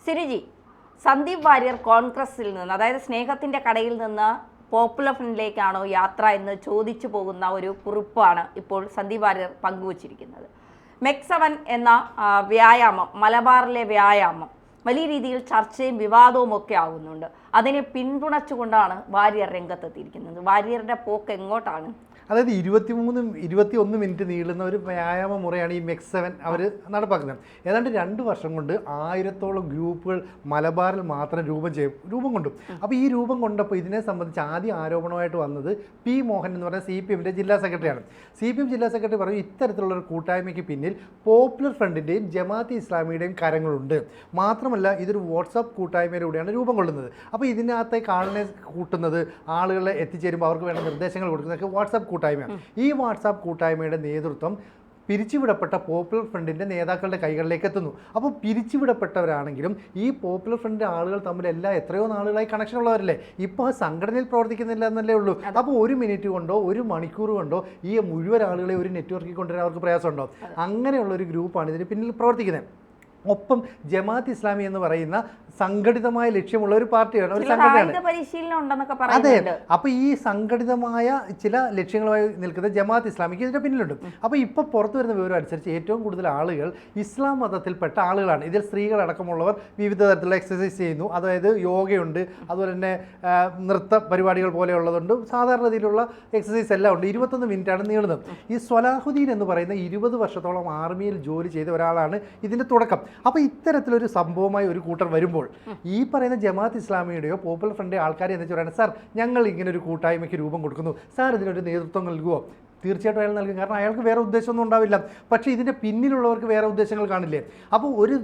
സിരിജി, സന്ദീപ് വാര്യർ കോൺഗ്രസിൽ നിന്ന്, അതായത് സ്നേഹത്തിൻ്റെ കടയിൽ നിന്ന് പോപ്പുലർ ഫ്രണ്ടിലേക്കാണോ യാത്ര എന്ന് ചോദിച്ചു പോകുന്ന ഒരു കുറിപ്പാണ് ഇപ്പോൾ സന്ദീപ് വാര്യർ പങ്കുവച്ചിരിക്കുന്നത്. MEC7 എന്ന വ്യായാമം, മലബാറിലെ വ്യായാമം വലിയ രീതിയിൽ ചർച്ചയും വിവാദവും ഒക്കെ ആകുന്നുണ്ട്. അതിനെ പിന്തുണച്ചുകൊണ്ടാണ് വാര്യർ രംഗത്തെത്തിയിരിക്കുന്നത്. വാര്യരുടെ പോക്ക് എങ്ങോട്ടാണ്? അതായത് 21 മിനിറ്റ് നീളുന്ന ഒരു വ്യായാമ മുറയാണ് ഈ MEC7 അവർ നടപ്പാക്കുന്നത്. ഏതാണ്ട് 2 വർഷം കൊണ്ട് 1000-ഓളം ഗ്രൂപ്പുകൾ മലബാറിൽ മാത്രം രൂപം കൊണ്ടു. അപ്പോൾ ഈ രൂപം കൊണ്ടപ്പോൾ ഇതിനെ സംബന്ധിച്ച് ആദ്യ ആരോപണമായിട്ട് വന്നത് പി മോഹൻ എന്ന് പറയുന്ന CPM ജില്ലാ സെക്രട്ടറിയാണ്. CPM ജില്ലാ സെക്രട്ടറി പറഞ്ഞു, ഇത്തരത്തിലുള്ളൊരു കൂട്ടായ്മയ്ക്ക് പിന്നിൽ പോപ്പുലർ ഫ്രണ്ടിൻ്റെയും ജമാഅത്തെ ഇസ്ലാമിയുടെയും കരങ്ങളുണ്ട്. മാത്രമല്ല ഇതൊരു വാട്സാപ്പ് കൂട്ടായ്മയിലൂടെയാണ് രൂപം കൊള്ളുന്നത്. അപ്പോൾ ഇതിനകത്തേക്ക് ആളിനെ കൂട്ടുന്നത്, ആളുകളെ എത്തിച്ചേരുമ്പോൾ അവർക്ക് വേണ്ട നിർദ്ദേശങ്ങൾ കൊടുക്കുന്നതൊക്കെ വാട്സാപ്പ് കൂട്ടായ്മയാണ്. ഈ വാട്സാപ്പ് കൂട്ടായ്മയുടെ നേതൃത്വം പിരിച്ചുവിടപ്പെട്ട പോപ്പുലർ ഫ്രണ്ടിൻ്റെ നേതാക്കളുടെ കൈകളിലേക്ക് എത്തുന്നു. അപ്പോൾ പിരിച്ചുവിടപ്പെട്ടവരാണെങ്കിലും ഈ പോപ്പുലർ ഫ്രണ്ട് ആളുകൾ തമ്മിലെല്ലാം എത്രയോ നാളുകളായി കണക്ഷൻ ഉള്ളവരല്ലേ. ഇപ്പോൾ ആ സംഘടനയിൽ പ്രവർത്തിക്കുന്നില്ല എന്നല്ലേ ഉള്ളൂ. അപ്പോൾ 1 മിനിറ്റ് കൊണ്ടോ 1 മണിക്കൂർ കൊണ്ടോ ഈ മുഴുവൻ ആളുകളെ ഒരു നെറ്റ്വർക്കിൽ കൊണ്ടുവരാൻ അവർക്ക് പ്രയാസമുണ്ടോ? അങ്ങനെയുള്ളൊരു ഗ്രൂപ്പാണ് ഇതിന് പിന്നിൽ പ്രവർത്തിക്കുന്നത്. ഒപ്പം ജമാഅത്ത് ഇസ്ലാമി എന്ന് പറയുന്ന സംഘടിതമായ ലക്ഷ്യമുള്ള ഒരു പാർട്ടിയാണ്, ഒരു സംഘടനയാണ്. അതെ, അപ്പോൾ ഈ സംഘടിതമായ ചില ലക്ഷ്യങ്ങളുമായി നിൽക്കുന്ന ജമാഅത്ത് ഇസ്ലാമിക്ക് ഇതിൻ്റെ പിന്നിലുണ്ട്. അപ്പോൾ ഇപ്പോൾ പുറത്തു വരുന്ന വിവരം അനുസരിച്ച് ഏറ്റവും കൂടുതൽ ആളുകൾ ഇസ്ലാം മതത്തിൽപ്പെട്ട ആളുകളാണ്. ഇതിൽ സ്ത്രീകളടക്കമുള്ളവർ വിവിധ തരത്തിലുള്ള എക്സസൈസ് ചെയ്യുന്നു. അതായത് യോഗയുണ്ട്, അതുപോലെ തന്നെ നൃത്ത പരിപാടികൾ പോലെയുള്ളതുണ്ട്, സാധാരണ രീതിയിലുള്ള എക്സസൈസ് എല്ലാം ഉണ്ട്. 21 മിനിറ്റാണ് നീളുന്നത്. ഈ സ്വലാഹുദ്ദീൻ എന്ന് പറയുന്ന 20 വർഷത്തോളം ആർമിയിൽ ജോലി ചെയ്ത ഒരാളാണ് ഇതിൻ്റെ തുടക്കം. അപ്പോൾ ഇത്തരത്തിലൊരു സംഭവമായി ഒരു കൂട്ടർ വരുമ്പോൾ ഈ പറയുന്ന ജമാഅത്ത് ഇസ്ലാമിയുടെയോ പോപ്പുലർ ഫ്രണ്ടിൻ്റെ ആൾക്കാരെ എന്ന് വെച്ചാൽ, സാർ ഞങ്ങൾ ഇങ്ങനെ ഒരു കൂട്ടായ്മയ്ക്ക് രൂപം കൊടുക്കുന്നു, സാർ ഇതിനൊരു നേതൃത്വം നൽകുമോ? തീർച്ചയായിട്ടും അയാൾ നൽകും. കാരണം അയാൾക്ക് വേറെ ഉദ്ദേശമൊന്നും ഉണ്ടാവില്ല. പക്ഷേ ഇതിൻ്റെ പിന്നിലുള്ളവർക്ക് വേറെ ഉദ്ദേശങ്ങൾ കാണില്ലേ. അപ്പോൾ ഒരു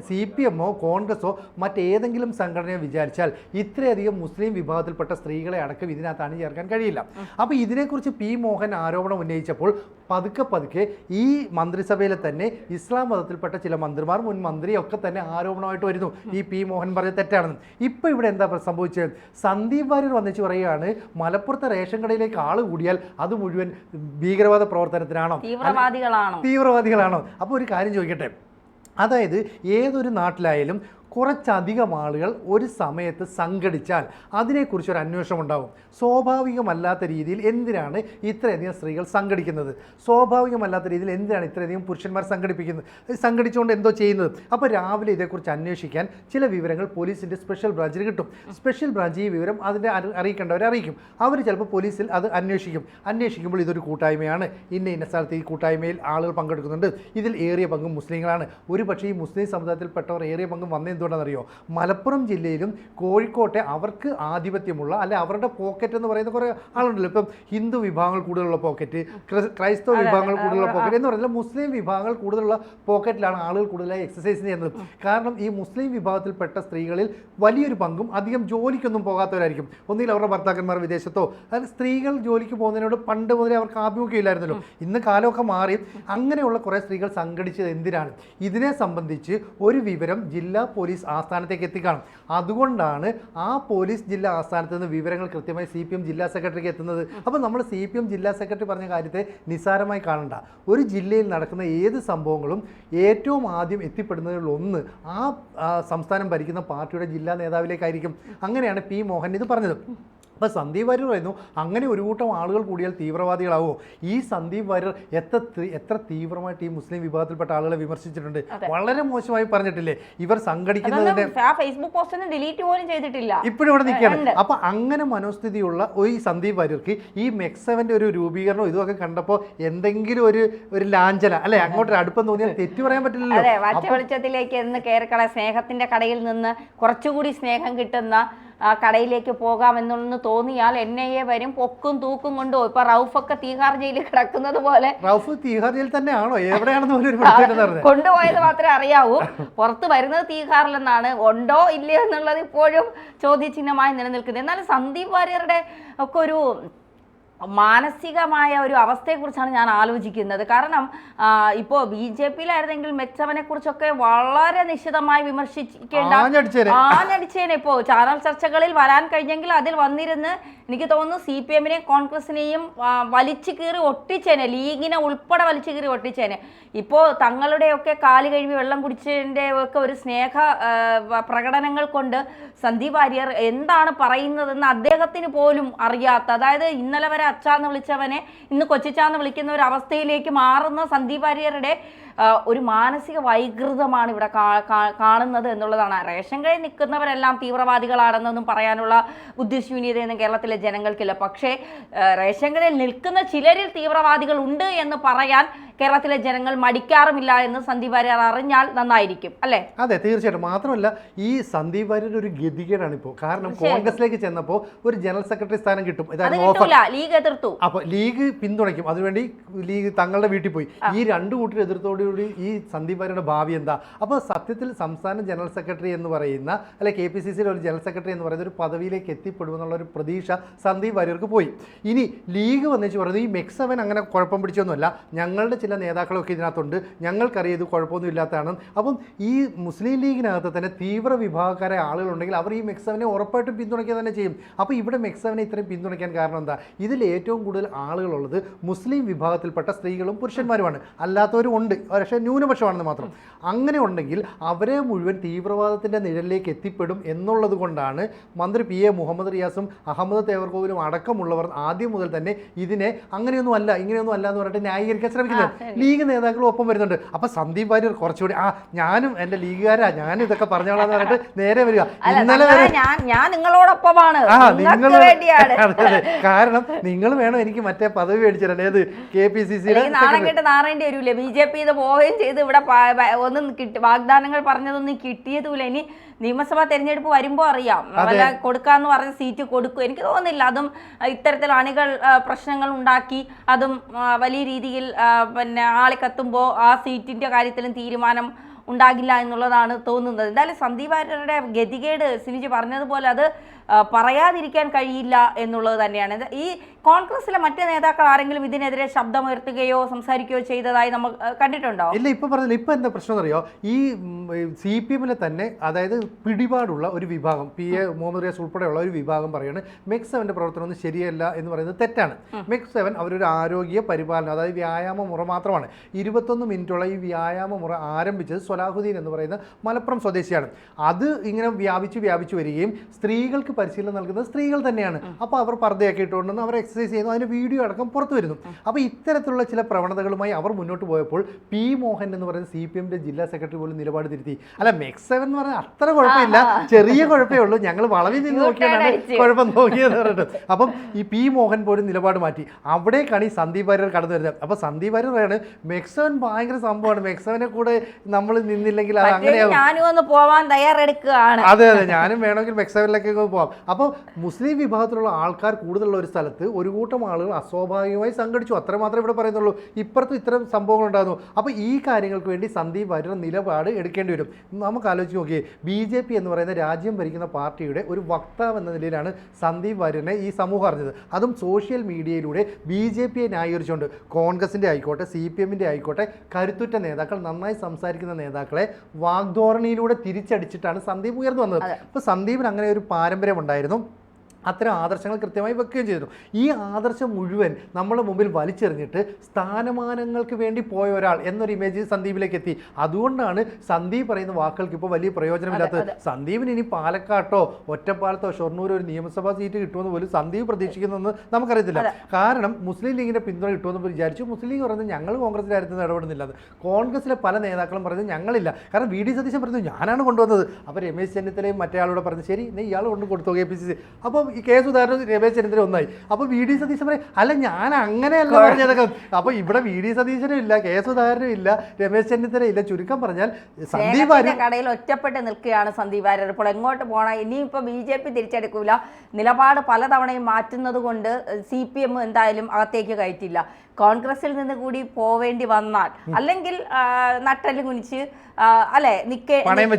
CPM-ഓ കോൺഗ്രസ്സോ മറ്റേതെങ്കിലും സംഘടനയോ വിചാരിച്ചാൽ ഇത്രയധികം മുസ്ലിം വിഭാഗത്തിൽപ്പെട്ട സ്ത്രീകളെ അടക്കം ഇതിനകത്ത് അണിചേർക്കാൻ കഴിയില്ല. അപ്പോൾ ഇതിനെക്കുറിച്ച് പി മോഹൻ ആരോപണം ഉന്നയിച്ചപ്പോൾ പതുക്കെ ഈ മന്ത്രിസഭയിലെ തന്നെ ഇസ്ലാം മതത്തിൽപ്പെട്ട ചില മന്ത്രിമാർ, മുൻ മന്ത്രിയൊക്കെ തന്നെ ആരോപണമായിട്ട് വരുന്നു ഈ പി മോഹൻ പറഞ്ഞ തെറ്റാണെന്ന്. ഇപ്പോൾ ഇവിടെ എന്താ സംഭവിച്ചത്? സന്ദീപ് വാര്യർ വന്നിച്ച് പറയുകയാണ്, മലപ്പുറത്തെ റേഷൻ കടയിലേക്ക് ആൾ കൂടിയാൽ അത് മുഴുവൻ ഭീകരവാദ പ്രവർത്തനത്തിനാണോ, തീവ്രവാദികളാണോ? അപ്പോൾ ഒരു കാര്യം ചോദിക്കട്ടെ, അതായത് ഏതൊരു നാട്ടിലായാലും കുറച്ചധികം ആളുകൾ ഒരു സമയത്ത് സംഘടിച്ചാൽ അതിനെക്കുറിച്ചൊരു അന്വേഷണം ഉണ്ടാകും. സ്വാഭാവികമല്ലാത്ത രീതിയിൽ എന്തിനാണ് ഇത്രയധികം സ്ത്രീകൾ സംഘടിക്കുന്നത്? സ്വാഭാവികമല്ലാത്ത രീതിയിൽ എന്തിനാണ് ഇത്രയധികം പുരുഷന്മാർ സംഘടിച്ചുകൊണ്ട് എന്തോ ചെയ്യുന്നത്? അപ്പോൾ രാവിലെ ഇതേക്കുറിച്ച് അന്വേഷിക്കാൻ ചില വിവരങ്ങൾ പോലീസിൻ്റെ സ്പെഷ്യൽ ബ്രാഞ്ചിന് കിട്ടും. സ്പെഷ്യൽ ബ്രാഞ്ച് ഈ വിവരം അതിൻ്റെ അറിയിക്കേണ്ടവരെ അറിയിക്കും. അവർ ചിലപ്പോൾ പോലീസിൽ അത് അന്വേഷിക്കുമ്പോൾ ഇതൊരു കൂട്ടായ്മയാണ്, ഇന്ന സ്ഥലത്ത് ഈ കൂട്ടായ്മയിൽ ആളുകൾ പങ്കെടുക്കുന്നുണ്ട്, ഇതിൽ ഏറിയ പങ്കും മുസ്ലിങ്ങളാണ്. ഒരു പക്ഷേ ഈ മുസ്ലിം സമുദായത്തിൽപ്പെട്ടവർ ഏറിയ പങ്കും വന്നേ എന്തുകൊണ്ടാണെന്നറിയോ? മലപ്പുറം ജില്ലയിലും കോഴിക്കോട്ടെ അവർക്ക് ആധിപത്യമുള്ള, അല്ലെ അവരുടെ പോക്കറ്റ് എന്ന് പറയുന്ന കുറേ ആളുണ്ടല്ലോ. ഇപ്പം ഹിന്ദു വിഭാഗങ്ങൾ കൂടുതലുള്ള പോക്കറ്റ്, ക്രൈസ്തവ വിഭാഗങ്ങൾ കൂടുതലുള്ള പോക്കറ്റ് എന്ന് പറയുന്നത് മുസ്ലിം വിഭാഗങ്ങൾ കൂടുതലുള്ള പോക്കറ്റിലാണ് ആളുകൾ കൂടുതലായി എക്സസൈസ് ചെയ്യുന്നത്. കാരണം ഈ മുസ്ലിം വിഭാഗത്തിൽപ്പെട്ട സ്ത്രീകളിൽ വലിയൊരു പങ്കും അധികം ജോലിക്കൊന്നും പോകാത്തവരായിരിക്കും. ഒന്നുകിൽ അവരുടെ ഭർത്താക്കന്മാർ വിദേശത്തോ, അതായത് സ്ത്രീകൾ ജോലിക്ക് പോകുന്നതിനോട് പണ്ട് മുതലേ അവർക്ക് ആഭിമുഖ്യമില്ലായിരുന്നല്ലോ. ഇന്ന് കാലമൊക്കെ മാറി. അങ്ങനെയുള്ള കുറേ സ്ത്രീകൾ സംഘടിച്ചത് എന്തിനാണ്? ഇതിനെ സംബന്ധിച്ച് ഒരു വിവരം ജില്ലാ പോലീസ് ആസ്ഥാനത്തേക്ക് എത്തിക്കാണും. അതുകൊണ്ടാണ് ആ പോലീസ് ജില്ലാ ആസ്ഥാനത്ത് നിന്ന് വിവരങ്ങൾ കൃത്യമായി CPM ജില്ലാ സെക്രട്ടറിക്ക് എത്തുന്നത്. അപ്പോൾ നമ്മൾ CPM ജില്ലാ സെക്രട്ടറി പറഞ്ഞ കാര്യത്തെ നിസ്സാരമായി കാണണ്ട. ഒരു ജില്ലയിൽ നടക്കുന്ന ഏത് സംഭവങ്ങളും ഏറ്റവും ആദ്യം എത്തിപ്പെടുന്നതിലൊന്ന് ആ സംസ്ഥാനം ഭരിക്കുന്ന പാർട്ടിയുടെ ജില്ലാ നേതാവിലേക്കായിരിക്കും. അങ്ങനെയാണ് പി മോഹൻ ഇത് പറഞ്ഞത്. അപ്പോൾ സന്ദീപ് വാര്യർ പറയുന്നു, അങ്ങനെ ഒരു കൂട്ടം ആളുകൾ കൂടിയാൽ തീവ്രവാദികളാവോ? ഈ സന്ദീപ് വാര്യർ എത്ര തീവ്രമായിട്ട് ഈ മുസ്ലിം വിഭാഗത്തിൽപ്പെട്ട ആളുകളെ വിമർശിച്ചിട്ടുണ്ട്. വളരെ മോശമായി പറഞ്ഞിട്ടില്ലേ? ഇവർ സംഘടിക്കുന്നതിന്റെ ഫേസ്ബുക്ക് പോസ്റ്റ് ഡിലീറ്റ് പോലും ചെയ്തിട്ടില്ല, ഇപ്പോഴും ഇവിടെ നിൽക്കുകയാണ്. അപ്പോൾ അങ്ങനെ മനോസ്ഥിതിയുള്ള ഈ സന്ദീപ് വാര്യർക്ക് ഈ MEC7 ഒരു രൂപീകരണം ഇതൊക്കെ കണ്ടപ്പോൾ എന്തെങ്കിലും ഒരു ലാഞ്ചന, അല്ലെ, അങ്ങോട്ടൊരു അടുപ്പം തോന്നിയാൽ തെറ്റു പറയാൻ പറ്റില്ലല്ലോ. വെളിച്ചത്തിലേക്ക് എന്ന് കേരള സ്നേഹത്തിന്റെ കടയിൽ നിന്ന് കുറച്ചുകൂടി സ്നേഹം കിട്ടുന്ന കടയിലേക്ക് പോകാമെന്നൊന്ന് തോന്നിയാൽ NIA വരും, പൊക്കും തൂക്കും കൊണ്ടോ. ഇപ്പൊ റൌഫൊക്കെ തീഹാർ ജയിലിൽ കിടക്കുന്നത് പോലെ. റൌഫ് തീഹാർ ജയിൽ തന്നെയാണോ? എവിടെയാണെന്ന് കൊണ്ടുപോയത് മാത്രമേ അറിയാവൂ. പുറത്ത് വരുന്നത് തീഹാറിലെന്നാണ്. ഉണ്ടോ ഇല്ലയോ എന്നുള്ളത് ഇപ്പോഴും ചോദ്യചിഹ്നമായി നിലനിൽക്കുന്നത്. എന്നാലും സന്ദീപ് വാര്യരുടെ ഒക്കെ മാനസികമായ ഒരു അവസ്ഥയെക്കുറിച്ചാണ് ഞാൻ ആലോചിക്കുന്നത്. കാരണം ഇപ്പോൾ BJP-യിലായിരുന്നെങ്കിൽ മെക്സവനെ കുറിച്ചൊക്കെ വളരെ നിശിതമായി വിമർശിക്കേണ്ട ആഞ്ഞടിച്ചേനെ. ഇപ്പോൾ ചാനൽ ചർച്ചകളിൽ വരാൻ കഴിഞ്ഞെങ്കിൽ അതിൽ വന്നിരുന്ന് എനിക്ക് തോന്നുന്നു CPM-നെയും കോൺഗ്രസിനെയും വലിച്ചു കീറി ഒട്ടിച്ചേനെ, ലീഗിനെ ഉൾപ്പെടെ വലിച്ചു കീറി ഒട്ടിച്ചേനെ. ഇപ്പോൾ തങ്ങളുടെയൊക്കെ കാല് കഴുകി വെള്ളം കുടിച്ചതിൻ്റെ ഒക്കെ ഒരു സ്നേഹ പ്രകടനങ്ങൾ കൊണ്ട് സന്ദീപ് വാര്യർ എന്താണ് പറയുന്നതെന്ന് അദ്ദേഹത്തിന് പോലും അറിയാത്ത, അതായത് ഇന്നലെ വരെ അച്ചാന്ന് വിളിച്ചവനെ ഇന്ന് കൊച്ചിച്ചാന്ന് വിളിക്കുന്ന ഒരു അവസ്ഥയിലേക്ക് മാറുന്ന സന്ദീപ് വാര്യരുടെ ഒരു മാനസിക വൈകൃതമാണ് ഇവിടെ കാണുന്നത് എന്നുള്ളതാണ്. റേഷൻ കടയിൽ നിൽക്കുന്നവരെല്ലാം തീവ്രവാദികളാണെന്നൊന്നും പറയാനുള്ള ബുദ്ധിശൂന്യതയൊന്നും കേരളത്തിലെ ജനങ്ങൾക്കില്ല. പക്ഷേ റേഷൻ കടയിൽ നിൽക്കുന്ന ചിലരിൽ തീവ്രവാദികൾ ഉണ്ട് എന്ന് പറയാൻ കേരളത്തിലെ ജനങ്ങൾ മടിക്കാറുമില്ല എന്ന് സന്ദീപ് വാര്യർ അറിഞ്ഞാൽ നന്നായിരിക്കും, അല്ലേ? അതെ, തീർച്ചയായിട്ടും. മാത്രമല്ല ഈ സന്ദീപ് വാര്യർ ഒരു ഗതികേടാണ് ഇപ്പോൾ. കാരണം കോൺഗ്രസിലേക്ക് ചെന്നപ്പോൾ ഒരു ജനറൽ സെക്രട്ടറി സ്ഥാനം കിട്ടും, ലീഗ് എതിർത്തു. അപ്പൊ ലീഗ് പിന്തുണയ്ക്കും, അതിനുവേണ്ടി ലീഗ് തങ്ങളുടെ വീട്ടിൽ പോയി. ഈ രണ്ടു കൂട്ടർ എതിർത്തോടുകൂടി ഈ സന്ദീപ് വാര്യരുടെ ഭാവി എന്താ? അപ്പോൾ സത്യത്തിൽ സംസ്ഥാന ജനറൽ സെക്രട്ടറി എന്ന് പറയുന്ന, അല്ലെ KPCCയുടെ ഒരു ജനറൽ സെക്രട്ടറി എന്ന് പറയുന്ന ഒരു പദവിയിലേക്ക് എത്തിപ്പെടുമെന്നുള്ള ഒരു പ്രതീക്ഷ സന്ദീപ് വാര്യർക്ക് പോയി. ഇനി ലീഗ് വന്നിച്ച് പറയുന്നത് ഈ മെക്സവൻ അങ്ങനെ കുഴപ്പം പിടിച്ചൊന്നുമല്ല, ഞങ്ങളുടെ ചില നേതാക്കളൊക്കെ ഇതിനകത്തുണ്ട്, ഞങ്ങൾക്കറിയാം ഇത് കുഴപ്പമൊന്നും ഇല്ലാത്തതാണ്. അപ്പം ഈ മുസ്ലിം ലീഗിനകത്ത് തന്നെ തീവ്ര വിഭാഗക്കാരായ ആളുകളുണ്ടെങ്കിൽ അവർ ഈ മെക്സവനെ ഉറപ്പായിട്ടും പിന്തുണയ്ക്കുക തന്നെ ചെയ്യും. അപ്പോൾ ഇവിടെ മെക്സവനെ ഇത്രയും പിന്തുണയ്ക്കാൻ കാരണം എന്താ? ഇതിൽ ഏറ്റവും കൂടുതൽ ആളുകളുള്ളത് മുസ്ലിം വിഭാഗത്തിൽപ്പെട്ട സ്ത്രീകളും പുരുഷന്മാരുമാണ്, അല്ലാത്തവരും ഉണ്ട്, പക്ഷേ ന്യൂനപക്ഷമാണെന്ന് മാത്രം. അങ്ങനെ ഉണ്ടെങ്കിൽ അവരെ മുഴുവൻ തീവ്രവാദത്തിൻ്റെ നിഴലിലേക്ക് എത്തിപ്പെടും എന്നുള്ളത് കൊണ്ടാണ് മന്ത്രി PA മുഹമ്മദ് റിയാസും അഹമ്മദ് തേവർകോവിലും അടക്കമുള്ളവർ ആദ്യം മുതൽ തന്നെ ഇതിനെ അങ്ങനെയൊന്നും അല്ല ഇങ്ങനെയൊന്നും അല്ല എന്ന് പറഞ്ഞിട്ട് ന്യായീകരിക്കാൻ ശ്രമിക്കുന്നത്. ലീഗ് നേതാക്കളും ഒപ്പം വരുന്നുണ്ട്. അപ്പൊ സന്ദീപ് വാര്യർ കുറച്ചുകൂടി ഞാനും എൻ്റെ ലീഗുകാരാ, ഞാനും ഇതൊക്കെ പറഞ്ഞോളാന്ന് പറഞ്ഞിട്ട് നേരെ വരിക. ഇന്നലെ ഞാൻ നിങ്ങളോടൊപ്പമാണ്, കാരണം നിങ്ങൾ വേണം എനിക്ക് മറ്റേ പദവി മേടിച്ചില്ല, ഏത് KPCCയുടെ നാണം കേട്ട് നാറേണ്ടി വരൂലേ? BJP ഇത് പോവുകയും ചെയ്ത് ഇവിടെ ഒന്നും വാഗ്ദാനങ്ങൾ പറഞ്ഞതൊന്നും കിട്ടിയതുമില്ല. ഇനി നിയമസഭാ തെരഞ്ഞെടുപ്പ് വരുമ്പോൾ അറിയാം, വല്ല കൊടുക്കാന്ന് പറഞ്ഞ സീറ്റ് കൊടുക്കും. എനിക്ക് തോന്നുന്നില്ല അതും ഇത്തരത്തിൽ അണികൾ പ്രശ്നങ്ങൾ ഉണ്ടാക്കി അതും വലിയ രീതിയിൽ പിന്നെ ആളിക്കത്തുമ്പോൾ ആ സീറ്റിന്റെ കാര്യത്തിലും തീരുമാനം ഉണ്ടാകില്ല എന്നുള്ളതാണ് തോന്നുന്നത്. എന്തായാലും സന്ദീപ് വാര്യരുടെ ഗതികേട് സിനിജി പറഞ്ഞതുപോലെ അത് പറയാതിരിക്കാൻ കഴിയില്ല എന്നുള്ളത് തന്നെയാണ്. ഈ കോൺഗ്രസിലെ മറ്റ് നേതാക്കൾ ആരെങ്കിലും ഇതിനെതിരെ ശബ്ദമുയർത്തുകയോ സംസാരിക്കുകയോ ചെയ്തതായി നമ്മൾ കണ്ടിട്ടുണ്ടോ? ഇല്ല, ഇപ്പൊ പറഞ്ഞില്ല. ഇപ്പൊ എന്താ പ്രശ്നം അറിയോ? ഈ CPM-ലെ തന്നെ, അതായത് പിടിപാടുള്ള ഒരു വിഭാഗം, PA മുഹമ്മദ് റിയാസ് ഉൾപ്പെടെയുള്ള ഒരു വിഭാഗം പറയുന്നത് മെക്സവന്റെ പ്രവർത്തനമൊന്നും ശരിയല്ല എന്ന് പറയുന്നത് തെറ്റാണ്. മെക്സവൻ അവരൊരു ആരോഗ്യ പരിപാലനം, അതായത് വ്യായാമ മുറ മാത്രമാണ്. 21 മിനിറ്റുള്ള ഈ വ്യായാമ മുറ ആരംഭിച്ചത് സൊലാഹുദ്ദീൻ എന്ന് പറയുന്ന മലപ്പുറം സ്വദേശിയാണ്. അത് ഇങ്ങനെ വ്യാപിച്ചു വരികയും സ്ത്രീകൾക്ക് പരിശീലനം നൽകുന്നത് സ്ത്രീകൾ തന്നെയാണ്. അപ്പോൾ അവർ പർദ്ദയൊക്കെ ഇട്ടുകൊണ്ടെന്ന് അവർ എക്സസൈസ് ചെയ്യുന്നു, അതിന് വീഡിയോ അടക്കം പുറത്തു വരുന്നു. അപ്പോൾ ഇത്തരത്തിലുള്ള ചില പ്രവണതകളുമായി അവർ മുന്നോട്ട് പോയപ്പോൾ P. മോഹൻ എന്ന് പറയുന്ന CPM-ന്റെ ജില്ലാ സെക്രട്ടറി പോലും നിലപാട് തിരുത്തി. അല്ല, മെക്സവൻ എന്ന് പറഞ്ഞാൽ അത്ര കുഴപ്പമില്ല, ചെറിയ കുഴപ്പമേ ഉള്ളൂ, ഞങ്ങൾ വളവിൽ നിന്ന് നോക്കിയാണ് കുഴപ്പം നോക്കിയത് പറഞ്ഞിട്ട്. അപ്പം ഈ P. മോഹൻ പോലും നിലപാട് മാറ്റി. അവിടേക്കാണ് ഈ സന്ദീപ് വാര്യർ കടന്നു വരുന്നത്. അപ്പോൾ സന്ദീപ് വാര്യർ പറയാണ് മെക്സവൻ ഭയങ്കര സംഭവമാണ്, മെക്സവനെ കൂടെ നമ്മൾ നിന്നില്ലെങ്കിൽ അത് അങ്ങനെയാവും. അതെ, ഞാനും വേണമെങ്കിൽ മെക്സവനിലേക്ക് പോവാം. അപ്പോൾ മുസ്ലിം വിഭാഗത്തിലുള്ള ആൾക്കാർ കൂടുതലുള്ള ഒരു സ്ഥലത്ത് ഒരു കൂട്ടം ആളുകൾ അസ്വാഭാവികമായി സംഘടിച്ചു, അത്രമാത്രം ഇവിടെ പറയുന്നുള്ളൂ. ഇപ്പുറത്തും ഇത്തരം സംഭവങ്ങൾ ഉണ്ടാകുന്നു. അപ്പോൾ ഈ കാര്യങ്ങൾക്ക് വേണ്ടി സന്ദീപ് വാര്യർ നിലപാട് എടുക്കേണ്ടി വരും. നമുക്ക് ആലോചിച്ച് നോക്കിയേ, BJP എന്ന് പറയുന്ന രാജ്യം ഭരിക്കുന്ന പാർട്ടിയുടെ ഒരു വക്താവ് എന്ന നിലയിലാണ് സന്ദീപ് വാര്യനെ ഈ സമൂഹം അറിഞ്ഞത്. അതും സോഷ്യൽ മീഡിയയിലൂടെ BJP-യെ ന്യായീകരിച്ചുകൊണ്ട്. കോൺഗ്രസിൻ്റെ ആയിക്കോട്ടെ CPM-ന്റെ ആയിക്കോട്ടെ, കരുത്തുറ്റ നേതാക്കൾ, നന്നായി സംസാരിക്കുന്ന നേതാക്കളെ വാഗ്ധോരണിയിലൂടെ തിരിച്ചടിച്ചിട്ടാണ് സന്ദീപ് ഉയർന്നു വന്നത്. അപ്പോൾ സന്ദീപിന് അങ്ങനെ ഒരു പാരമ്പര്യം ഉണ്ടായിരുന്നു. അത്തരം ആദർശങ്ങൾ കൃത്യമായി വെക്കുകയും ചെയ്തു. ഈ ആദർശം മുഴുവൻ നമ്മുടെ മുമ്പിൽ വലിച്ചെറിഞ്ഞിട്ട് സ്ഥാനമാനങ്ങൾക്ക് വേണ്ടി പോയ ഒരാൾ എന്നൊരു ഇമേജ് സന്ദീപിലേക്ക് എത്തി. അതുകൊണ്ടാണ് സന്ദീപ് പറയുന്ന വാക്കുകൾക്ക് ഇപ്പോൾ വലിയ പ്രയോജനമില്ലാത്തത്. സന്ദീപിന് ഇനി പാലക്കാട്ടോ ഒറ്റപ്പാലത്തോ ഷൊർണൂരോ ഒരു നിയമസഭാ സീറ്റ് കിട്ടുമെന്ന് പോലും സന്ദീപ് പ്രതീക്ഷിക്കുന്നതെന്ന് നമുക്കറിയത്തില്ല. കാരണം മുസ്ലിം ലീഗിൻ്റെ പിന്തുണ കിട്ടുമെന്ന് വിചാരിച്ചു. മുസ്ലിം ലീഗ് പറയുന്നത് ഞങ്ങൾ കോൺഗ്രസിൻ്റെ കാര്യത്തിൽ ഇടപെടുന്നില്ല. കോൺഗ്രസിലെ പല നേതാക്കളും പറയുന്നത് ഞങ്ങളില്ല. കാരണം VD സതീശൻ പറയുന്നത് ഞാനാണ് കൊണ്ടുവന്നത്. അപ്പോൾ രമേശ് ചെന്നിത്തലയും മറ്റേ ആളോട് പറഞ്ഞു ശരി നീ ഇയാൾ കൊണ്ട് കൊടുത്തു KPCC. അപ്പോൾ ഈ K. സുധാകരൻ രമേശ് ചെന്നിത്തല ഒന്നായി. അപ്പോൾ VD സതീശൻ പറയും അല്ല ഞാൻ അങ്ങനെയല്ല പറഞ്ഞതൊക്കെ. അപ്പോൾ ഇവിടെ VD സതീശനും ഇല്ല, K. സുധാകരനും ഇല്ല, രമേശ് ചെന്നിത്തല ഇല്ല. ചുരുക്കം പറഞ്ഞാൽ സന്ദീപ് വാര്യർ കടയിൽ ഒറ്റപ്പെട്ട് നിൽക്കുകയാണ് സന്ദീപ് വാര്യർ. ഇപ്പോൾ എങ്ങോട്ട് പോകണം? ഇനിയിപ്പോൾ BJP തിരിച്ചെടുക്കൂല. നിലപാട് പലതവണയും മാറ്റുന്നത് കൊണ്ട് CPM എന്തായാലും അകത്തേക്ക് കയറ്റില്ല. കോൺഗ്രസിൽ നിന്ന് കൂടി പോവേണ്ടി വന്നാൽ, അല്ലെങ്കിൽ നട്ടല് കുനിച്ച് അല്ലെ പണയം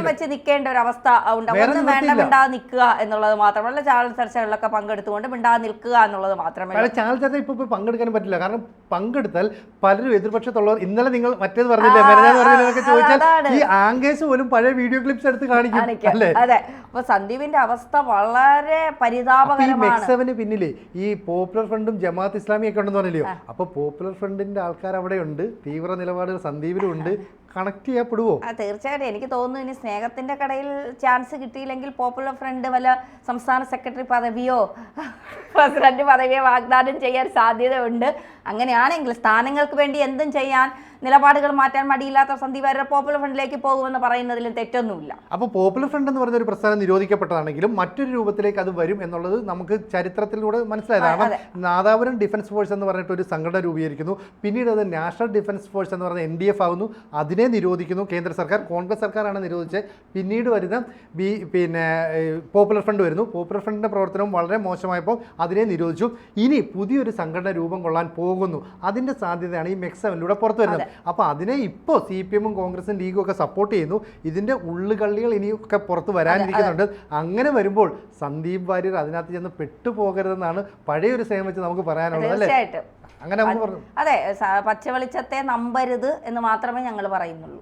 വെച്ച് നിൽക്കേണ്ട ഒരു അവസ്ഥ ഉണ്ടാവും. ഒന്നും വേണ്ടാതെ നിൽക്കുക എന്നുള്ളത് മാത്രമല്ല, ചാനൽ ചർച്ചകളിലൊക്കെ പങ്കെടുത്തുകൊണ്ട് മിണ്ടാതെ നിൽക്കുക എന്നുള്ളത് മാത്രമേ പക്ഷേ ചാനൽ ചർച്ച ഇപ്പോൾ പങ്കെടുക്കാൻ പറ്റില്ല. കാരണം പങ്കെടുത്താൽ പലരും എതിർപക്ഷത്തുള്ളവർ ഇന്നലെ നിങ്ങൾ മറ്റേത് പറഞ്ഞില്ലേ പറഞ്ഞില്ലൊക്കെ ചോദിച്ചാൽ ഈ ആങ്കേഴ്സ് പോലും പഴയ വീഡിയോ ക്ലിപ്സ് എടുത്ത് കാണിക്കും അല്ലേ? അതെ. അപ്പൊ സന്ദീപിന്റെ അവസ്ഥ വളരെ പരിതാപകരമാണ്. മെക്സവന് പിന്നിലെ ഈ പോപ്പുലർ ഫ്രണ്ടും ജമാഅത്ത് ഇസ്ലാമി ഒക്കെ ഉണ്ടെന്ന് പറഞ്ഞില്ലയോ? അപ്പൊ പോപ്പുലർ ഫ്രണ്ടിന്റെ ആൾക്കാർ അവിടെ ഉണ്ട്, തീവ്ര നിലപാടുകൾ സന്ദീപിലും ഉണ്ട്. കണക്ട് ചെയ്യപ്പെടുവോ? തീർച്ചയായിട്ടും. എനിക്ക് തോന്നുന്നു ഇനി സ്നേഹത്തിന്റെ കടയിൽ ചാൻസ് കിട്ടിയില്ലെങ്കിൽ പോപ്പുലർ ഫ്രണ്ട് വല്ല സംസ്ഥാന സെക്രട്ടറി പദവിയോ പ്രസിഡന്റ് പദവിയോ വാഗ്ദാനം ചെയ്യാൻ സാധ്യതയുണ്ട്. അങ്ങനെയാണെങ്കിൽ സ്ഥാനങ്ങൾക്ക് വേണ്ടി എന്തും ചെയ്യാൻ, നിലപാടുകൾ മാറ്റാൻ മടിയില്ലാത്ത സന്ദീപ് വാര്യർ പോപ്പുലർ ഫ്രണ്ടിലേക്ക് പോകുമെന്ന് പറയുന്നതിലും തെറ്റൊന്നുമില്ല. അപ്പോൾ പോപ്പുലർ ഫ്രണ്ട് എന്ന് പറഞ്ഞ ഒരു പ്രസ്ഥാനം നിരോധിക്കപ്പെട്ടതാണെങ്കിലും മറ്റൊരു രൂപത്തിലേക്ക് അത് വരും എന്നുള്ളത് നമുക്ക് ചരിത്രത്തിലൂടെ മനസ്സിലായതാണ്. നാദാപുരം ഡിഫൻസ് ഫോഴ്സ് എന്ന് പറഞ്ഞിട്ട് ഒരു സംഘടന രൂപീകരിക്കുന്നു. പിന്നീട് അത് നാഷണൽ ഡിഫൻസ് ഫോഴ്സ് എന്ന് പറഞ്ഞ NDF ആകുന്നു. അതിനെ നിരോധിക്കുന്നു കേന്ദ്ര സർക്കാർ. കോൺഗ്രസ് സർക്കാരാണ് നിരോധിച്ചത്. പിന്നീട് വരുന്ന പോപ്പുലർ ഫ്രണ്ട് വരുന്നു. പോപ്പുലർ ഫ്രണ്ടിൻ്റെ പ്രവർത്തനവും വളരെ മോശമായപ്പോൾ അതിനെ നിരോധിച്ചു. ഇനി പുതിയൊരു സംഘടന രൂപം കൊള്ളാൻ പോകുന്നു. അതിൻ്റെ സാധ്യതയാണ് ഈ മെക്സവനിലൂടെ പുറത്തു വരുന്നത്. അപ്പോൾ അതിനെ ഇപ്പോൾ CPM ഉം കോൺഗ്രസും ലീഗും ഒക്കെ സപ്പോർട്ട് ചെയ്യുന്നു. ഇതിൻ്റെ ഉള്ളുകള്ളികൾ ഇനിയൊക്കെ പുറത്ത് വരാനിരിക്കുന്നുണ്ട്. അങ്ങനെ വരുമ്പോൾ സന്ദീപ് വാര്യർ അതിനകത്ത് ചെന്ന് പെട്ടുപോകരുതെന്നാണ് പഴയൊരു സ്നേഹം വെച്ച് നമുക്ക് പറയാനുള്ളത് അല്ലേ? തീർച്ചയായിട്ടും. അങ്ങനെ നമുക്ക് പറഞ്ഞു. അതെ, പച്ചവെളിച്ചത്തെ നമ്പരുത് എന്ന് മാത്രമേ ഞങ്ങൾ പറയുന്നുള്ളൂ.